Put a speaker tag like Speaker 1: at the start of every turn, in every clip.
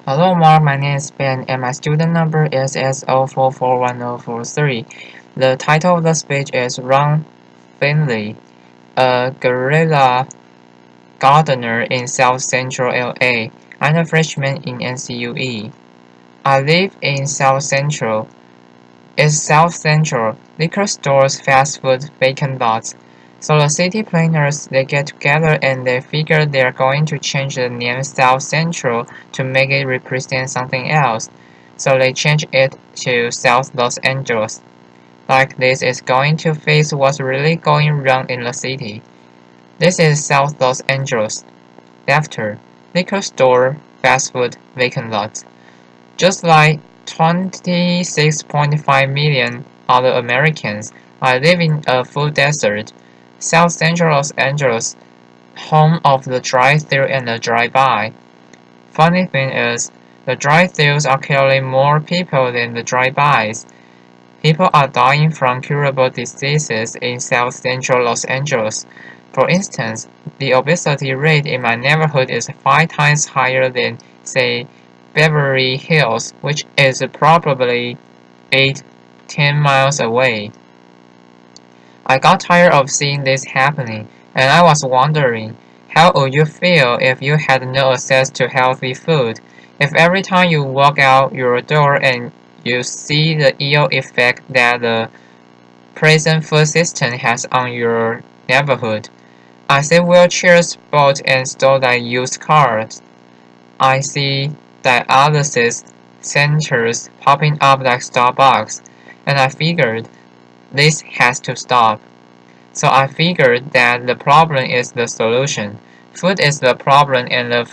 Speaker 1: Hello Mark, my name is Ben and my student number is S04410443. The title of the speech is Run Finley, a guerrilla gardener in South Central LA. I'm a freshman in NCUE. I live in South Central. It's South Central, liquor stores, fast food, vacant lots. So the city planners, they get together and they figure they're going to change the name South Central to make it represent something else. So they change it to South Los Angeles. Like this is going to face what's really going wrong in the city. This is South Los Angeles. After liquor store, fast food, vacant lots. Just like 26.5 million other Americans, I live in a food desert. South Central Los Angeles, home of the drive-thru and the drive-by. Funny thing is, the drive-thrus are killing more people than the drive-bys. People are dying from curable diseases in South Central Los Angeles. For instance, the obesity rate in my neighborhood is 5 times higher than, say, Beverly Hills, which is probably 10 miles away. I got tired of seeing this happening, and I was wondering, how would you feel if you had no access to healthy food? If every time you walk out your door and you see the ill effect that the present food system has on your neighborhood. I see wheelchairs bought and sold like used cars. I see dialysis centers popping up like Starbucks, and I figured this has to stop. So I figured that the problem is the solution. Food is the problem and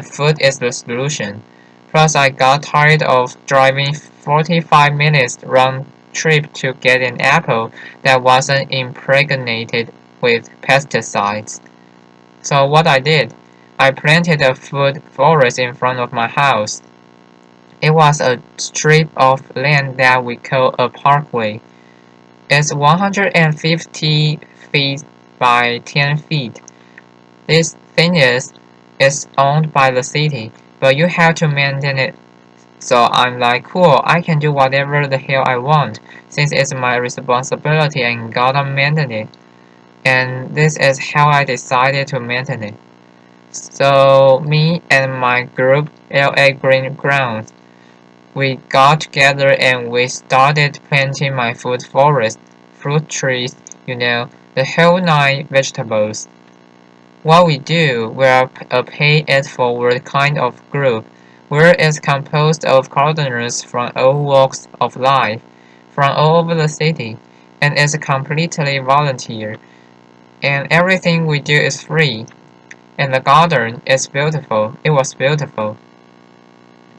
Speaker 1: food is the solution. Plus I got tired of driving 45 minutes round trip to get an apple that wasn't impregnated with pesticides. So what I did, I planted a food forest in front of my house. It was a strip of land that we call a parkway. It's 150 feet by 10 feet. This thing is owned by the city, but you have to maintain it. So I'm like, cool, I can do whatever the hell I want, since it's my responsibility and gotta maintain it. And this is how I decided to maintain it. So me and my group, LA Green Grounds, we got together and we started planting my food forest, fruit trees, the whole nine vegetables. What we do, we're a pay-it-forward kind of group, where it's composed of gardeners from all walks of life, from all over the city, and it's completely volunteer. And everything we do is free. And the garden is beautiful. It was beautiful.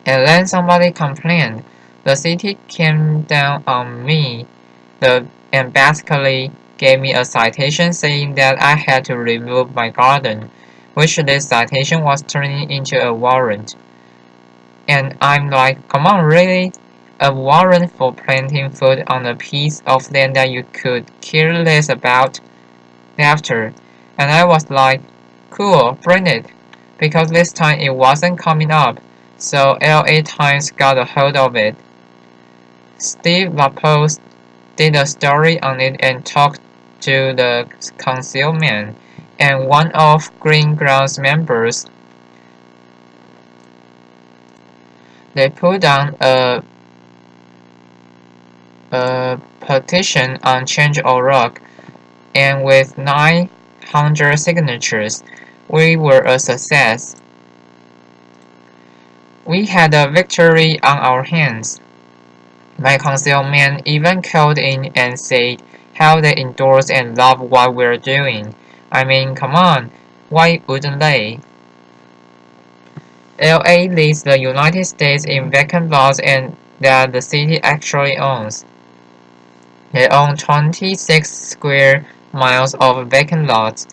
Speaker 1: And then somebody complained. The city came down on me and basically gave me a citation saying that I had to remove my garden, which this citation was turning into a warrant. And I'm like, come on, really? A warrant for planting food on a piece of land that you could care less about? After, and I was like, cool, bring it, because this time it wasn't coming up, so LA Times got a hold of it. Steve LaPoste did a story on it and talked to the councilman, and one of Green Grounds members. They put down a petition on Change.org, and with 900 signatures, we were a success. We had a victory on our hands. My councilman even called in and said how they endorse and love what we're doing. I mean, come on, why wouldn't they? LA leads the United States in vacant lots and that the city actually owns. They own 26 square miles of vacant lots.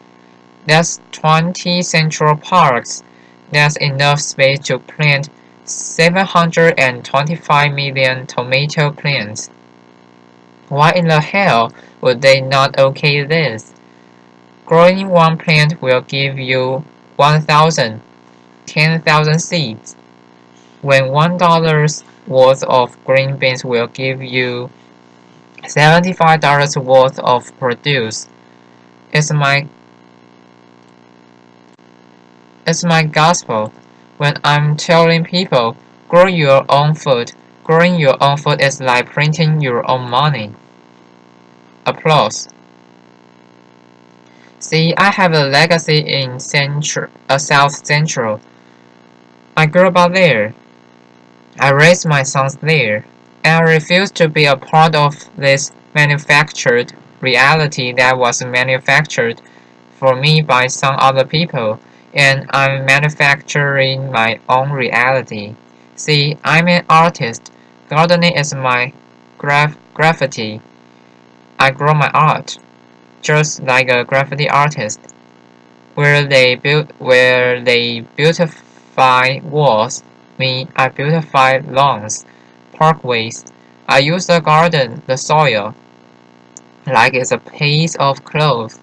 Speaker 1: That's 20 Central Parks. That's enough space to plant 725 million tomato plants. Why in the hell would they not okay this? Growing one plant will give you 1,000, 10,000 seeds. when $1 worth of green beans will give you $75 worth of produce. It's my It's my gospel. When I'm telling people, grow your own food, growing your own food is like printing your own money. Applause. See, I have a legacy in South Central. I grew up there. I raised my sons there. And I refuse to be a part of this manufactured reality that was manufactured for me by some other people, and I'm manufacturing my own reality. See, I'm an artist. Gardening is my graffiti. I grow my art, just like a graffiti artist. Where they beautify walls, me, I beautify lawns, parkways. I use the garden, the soil, like it's a piece of cloth.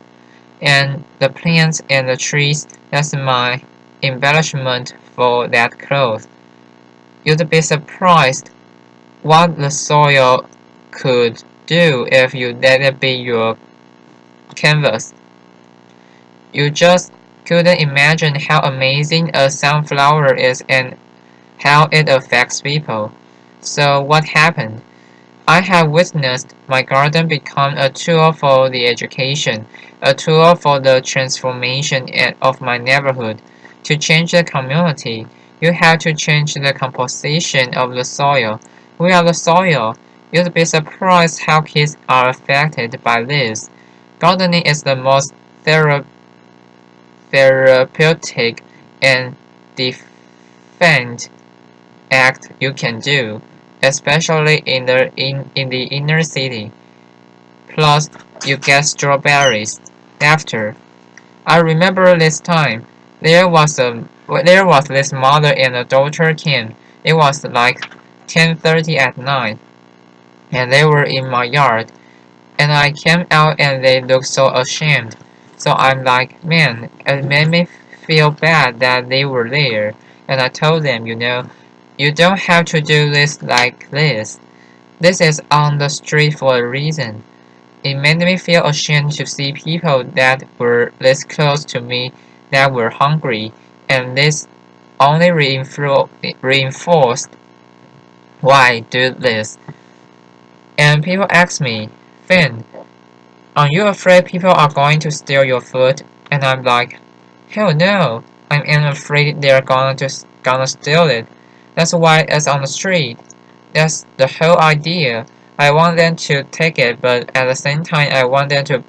Speaker 1: And the plants and the trees, that's my embellishment for that cloth. You'd be surprised what the soil could do if you let it be your canvas. You just couldn't imagine how amazing a sunflower is and how it affects people. So what happened? I have witnessed my garden become a tool for the education, a tool for the transformation of my neighborhood. To change the community, you have to change the composition of the soil. We are the soil. You'd be surprised how kids are affected by this. Gardening is the most therapeutic and defiant act you can do, especially in the inner city. Plus, you get strawberries. After, I remember this time, there was this mother and a daughter came. It was like 10:30 at night, and they were in my yard, and I came out and they looked so ashamed. So I'm like, man, it made me feel bad that they were there, and I told them, you don't have to do this like this. This is on the street for a reason. It made me feel ashamed to see people that were this close to me that were hungry, and this only reinforced why I do this. And people ask me, Finn, aren't you afraid people are going to steal your food? And I'm like, hell no, I am afraid they're gonna steal it. That's why it's on the street. That's the whole idea. I want them to take it, but at the same time, I want them to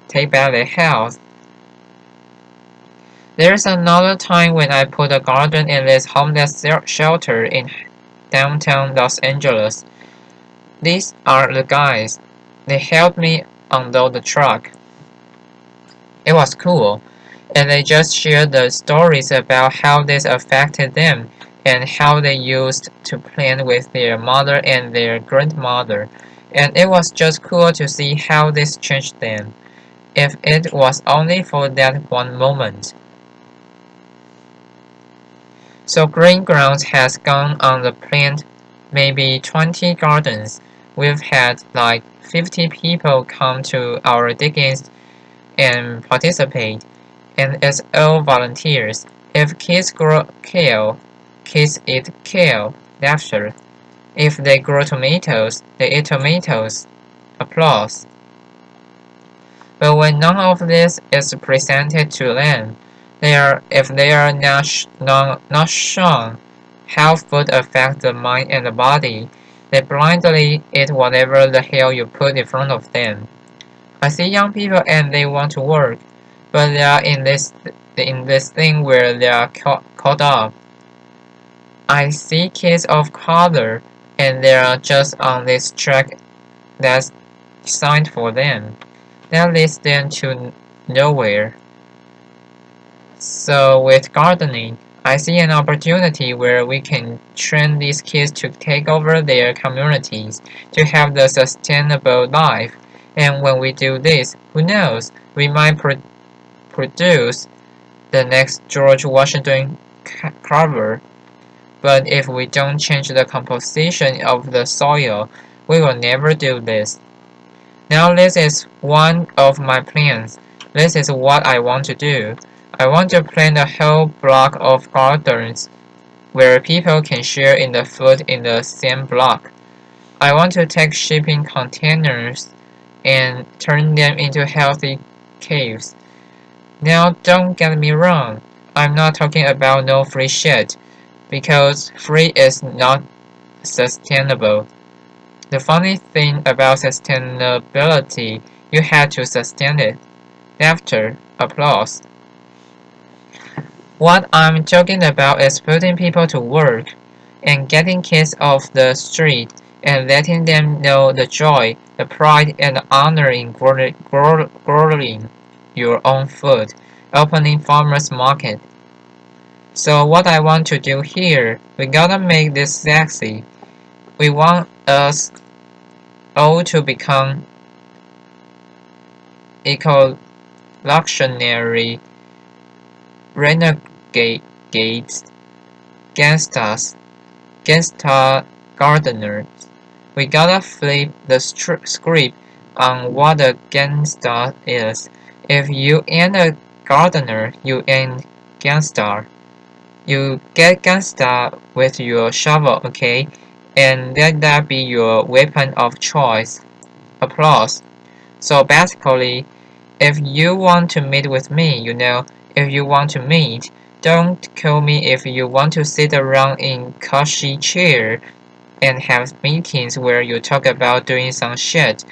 Speaker 1: take back their health. There's another time when I put a garden in this homeless shelter in downtown Los Angeles. These are the guys. They helped me unload the truck. It was cool, and they just shared the stories about how this affected them and how they used to plant with their mother and their grandmother, and it was just cool to see how this changed them, if it was only for that one moment. So Green Grounds has gone on the plant maybe 20 gardens. We've had like 50 people come to our diggings and participate, and it's all volunteers. If kids grow kale, kids eat kale. Laughter. If they grow tomatoes, they eat tomatoes. Applause. But when none of this is presented to them, if they are not shown how food affects the mind and the body, they blindly eat whatever the hell you put in front of them. I see young people and they want to work, but they are in this thing where they are caught up. I see kids of color and they are just on this track that's designed for them. That leads them to nowhere. So with gardening, I see an opportunity where we can train these kids to take over their communities, to have the sustainable life. And when we do this, who knows, we might produce the next George Washington Carver. But if we don't change the composition of the soil, we will never do this. Now this is one of my plans. This is what I want to do. I want to plant a whole block of gardens where people can share in the food in the same block. I want to take shipping containers and turn them into healthy caves. Now don't get me wrong, I'm not talking about no free shit, because free is not sustainable. The funny thing about sustainability, you had to sustain it. Laughter, applause. What I'm talking about is putting people to work and getting kids off the street and letting them know the joy, the pride, and the honor in growing your own food, opening farmers market. So what I want to do here, we gotta make this sexy. We want us all to become eco-luxury renegades, gangsters, gangsta gardeners. We gotta flip the script on what a gangster is. If you ain't a gardener, you ain't gangster. You get gangsta with your shovel, okay? And let that be your weapon of choice. Applause. So basically, if you want to meet with me, if you want to meet, don't call me if you want to sit around in cushy chair and have meetings where you talk about doing some shit.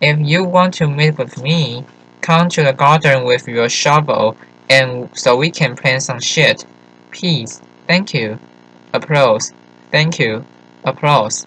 Speaker 1: If you want to meet with me, come to the garden with your shovel and so we can plan some shit. Peace. Thank you. Applause. Thank you. Applause.